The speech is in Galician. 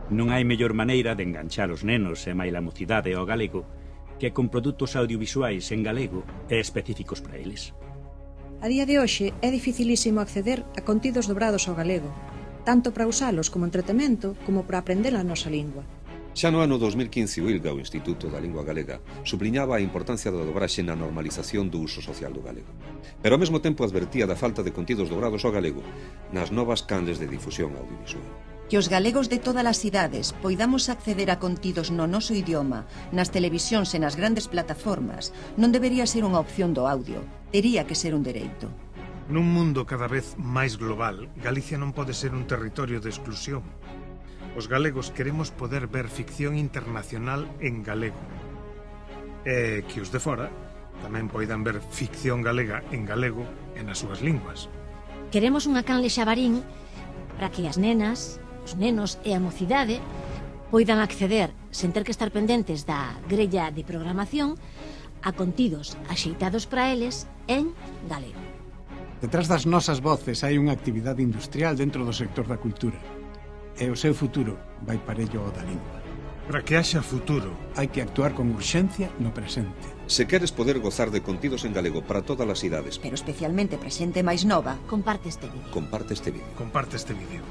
Non hai mellor maneira de enganchar os nenos e máis a mocidade ao galego que con produtos audiovisuais en galego e específicos para eles. A día de hoxe é dificilísimo acceder a contidos dobrados ao galego, tanto para usalos como entretemento como para aprender a nosa lingua. Xa no ano 2015 o ILGA, o Instituto da Lingua Galega, subliñaba a importancia da dobraxe na normalización do uso social do galego. Pero ao mesmo tempo advertía da falta de contidos dobrados ao galego nas novas canles de difusión audiovisual. Que os galegos de todas as idades poidamos acceder a contidos no noso idioma, nas televisións e nas grandes plataformas, non debería ser unha opción do audio, tería que ser un dereito. Nun mundo cada vez máis global, Galicia non pode ser un territorio de exclusión. Os galegos queremos poder ver ficción internacional en galego. E que os de fora tamén poidan ver ficción galega en galego e nas súas linguas. Queremos unha canle xabarín para que as nenas, os nenos e a mocidade poidan acceder, sen ter que estar pendentes da grella de programación, a contidos axeitados para eles en galego. Detrás das nosas voces hai unha actividade industrial dentro do sector da cultura. E o seu futuro vai parello ao da lingua. Para que haxa futuro, hai que actuar con urxencia no presente. Se queres poder gozar de contidos en galego para todas as idades, pero especialmente para xente máis nova, comparte este vídeo. Comparte este vídeo. Comparte este vídeo.